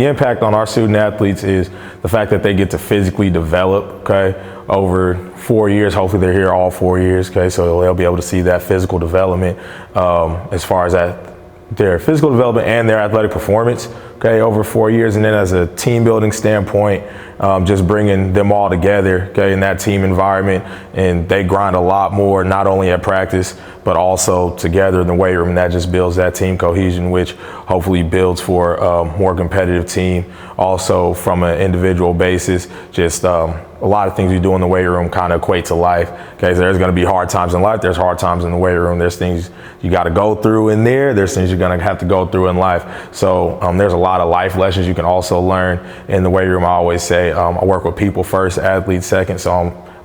the impact on our student athletes is the fact that they get to physically develop, okay, over 4 years. Hopefully they're here all 4 years, okay, so they'll be able to see that physical development as far as their physical development and their athletic performance, okay, over 4 years. And then as a team building standpoint, just bringing them all together, okay, in that team environment, and they grind a lot more, not only at practice, but also together in the weight room, and that just builds that team cohesion, which hopefully builds for a more competitive team. Also from an individual basis, just a lot of things we do in the weight room kind of equate to life. Okay, so there's going to be hard times in life. There's hard times in the weight room. There's things you got to go through in there. There's things you're going to have to go through in life. So there's a lot of life lessons you can also learn in the weight room. I always say I work with people first, athletes second. So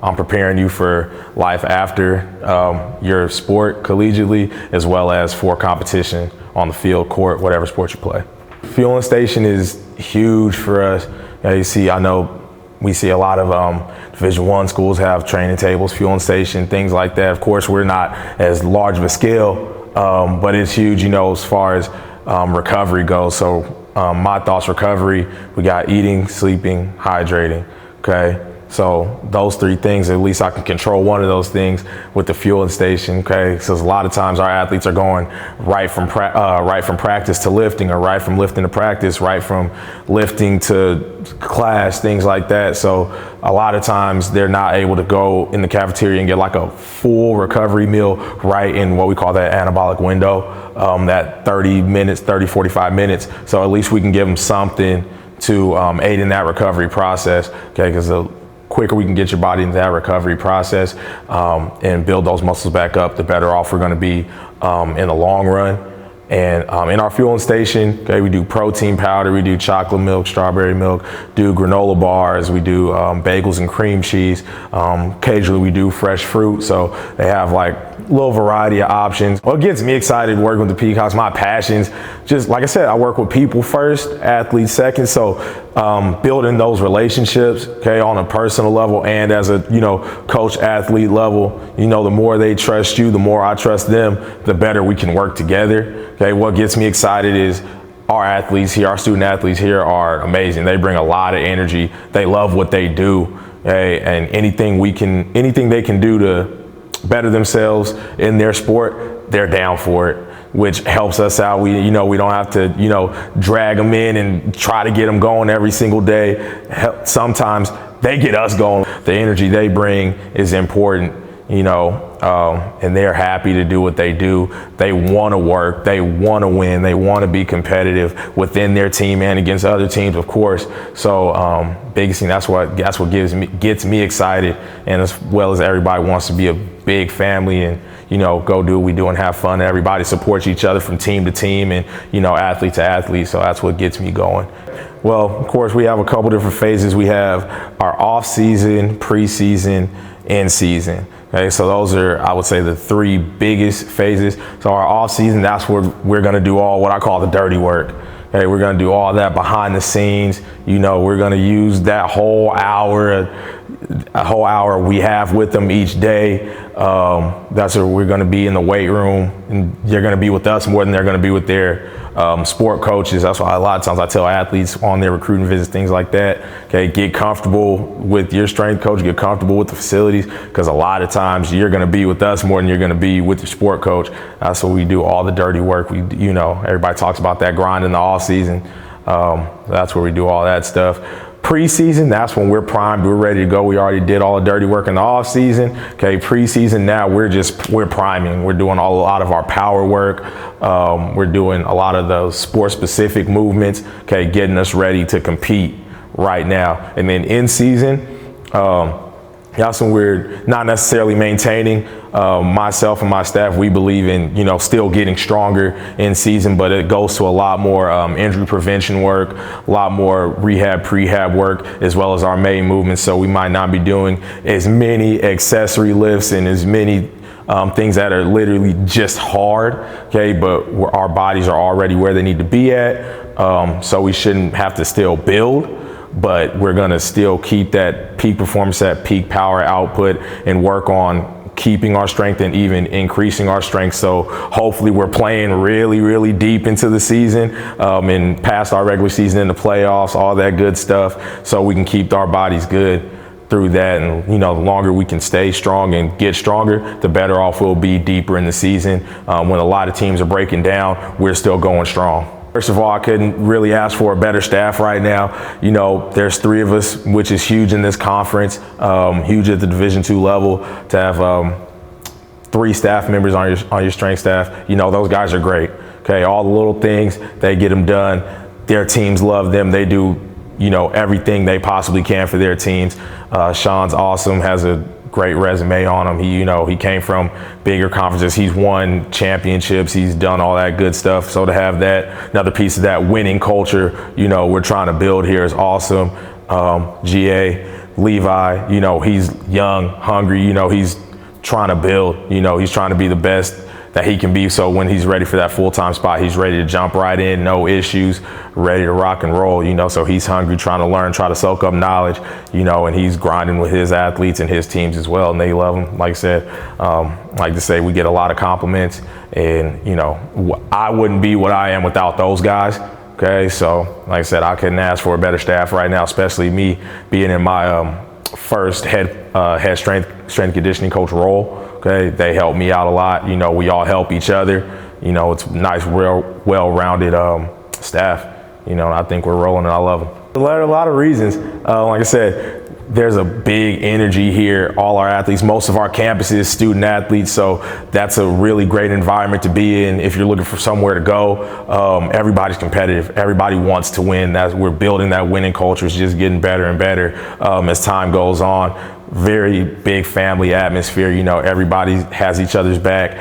I'm preparing you for life after your sport collegiately, as well as for competition on the field, court, whatever sport you play. Fueling station is huge for us. I know we see a lot of Division I schools have training tables, fueling station, things like that. Of course, we're not as large of a scale, but it's huge, as far as recovery goes. So my thoughts, recovery, we got eating, sleeping, hydrating, okay? So those three things, at least I can control one of those things with the fueling station, okay? So a lot of times our athletes are going right from practice to lifting, or right from lifting to practice, right from lifting to class, things like that. So a lot of times they're not able to go in the cafeteria and get like a full recovery meal right in what we call that anabolic window, that 30 minutes, 30, 45 minutes. So at least we can give them something to aid in that recovery process, okay? Because the quicker we can get your body into that recovery process and build those muscles back up, the better off we're going to be in the long run. And in our fueling station, okay, we do protein powder, we do chocolate milk, strawberry milk, do granola bars, we do bagels and cream cheese. Occasionally we do fresh fruit, so they have like a little variety of options. What gets me excited working with the Peacocks, my passions, just like I said, I work with people first, athletes second. So building those relationships, okay, on a personal level and as a coach athlete level, the more they trust you, the more I trust them, the better we can work together. Okay, what gets me excited is our athletes here, our student athletes here are amazing. They bring a lot of energy. They love what they do, okay? And anything they can do to better themselves in their sport, they're down for it, which helps us out. We don't have to, drag them in and try to get them going every single day. Sometimes they get us going. The energy they bring is important, and they're happy to do what they do. They want to work, they want to win, they want to be competitive within their team and against other teams, of course. So biggest thing, that's what gets me excited, and as well as everybody wants to be a big family and go do what we do and have fun. Everybody supports each other from team to team and athlete to athlete. So that's what gets me going. Well, of course, we have a couple different phases. We have our off season, preseason, in season. Okay, so those are, I would say, the three biggest phases. So our off season, that's where we're going to do all what I call the dirty work. Okay, we're going to do all that behind the scenes. We're going to use that whole hour we have with them each day. That's where we're going to be in the weight room, and they're going to be with us more than they're going to be with their sport coaches. That's why a lot of times I tell athletes on their recruiting visits, things like that, okay, get comfortable with your strength coach, get comfortable with the facilities, because a lot of times you're going to be with us more than you're going to be with your sport coach. That's what we do, all the dirty work. Everybody talks about that grind in the off season. That's where we do all that stuff. Preseason, that's when we're primed, we're ready to go. We already did all the dirty work in the off season. Okay, preseason, now we're priming. We're doing a lot of our power work. We're doing a lot of those sport specific movements, okay, getting us ready to compete right now. And then in season, that's when we're not necessarily maintaining. Myself and my staff, we believe in, still getting stronger in season, but it goes to a lot more injury prevention work, a lot more rehab, prehab work, as well as our main movements. So we might not be doing as many accessory lifts and as many things that are literally just hard, okay, but our bodies are already where they need to be at. So we shouldn't have to still build, but we're gonna still keep that peak performance, that peak power output, and work on keeping our strength and even increasing our strength. So hopefully we're playing really, really deep into the season and past our regular season in the playoffs, all that good stuff, so we can keep our bodies good through that. And the longer we can stay strong and get stronger, the better off we'll be deeper in the season. When a lot of teams are breaking down, we're still going strong. First of all, I couldn't really ask for a better staff right now. There's 3 of us, which is huge in this conference, huge at the Division II level. To have 3 staff members on your strength staff, those guys are great. Okay, all the little things, they get them done. Their teams love them. They do, everything they possibly can for their teams. Sean's awesome, has a great resume on him. He came from bigger conferences. He's won championships. He's done all that good stuff. So to have that, another piece of that winning culture, we're trying to build here is awesome. GA, Levi, he's young, hungry, he's trying to build, he's trying to be the best that he can be. So when he's ready for that full-time spot, he's ready to jump right in, no issues, ready to rock and roll, so he's hungry, trying to learn, try to soak up knowledge, and he's grinding with his athletes and his teams as well, and they love him. Like I said, like to say, we get a lot of compliments, and, I wouldn't be what I am without those guys. Okay, so like I said, I couldn't ask for a better staff right now, especially me being in my first head strength conditioning coach role. Okay, they help me out a lot. We all help each other. It's a nice, well-rounded staff. I think we're rolling, and I love them. A lot of reasons. Like I said, there's a big energy here. All our athletes, most of our campus is student athletes, so that's a really great environment to be in. If you're looking for somewhere to go, everybody's competitive. Everybody wants to win. We're building that winning culture. It's just getting better and better as time goes on. Very big family atmosphere. Everybody has each other's back.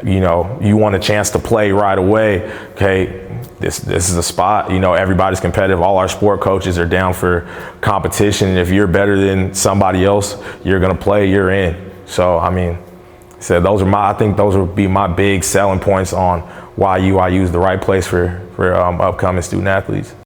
You want a chance to play right away. Okay, this is a spot. Everybody's competitive. All our sport coaches are down for competition. If you're better than somebody else, you're gonna play. You're in. So I think those would be my big selling points on why UIU is the right place for upcoming student athletes.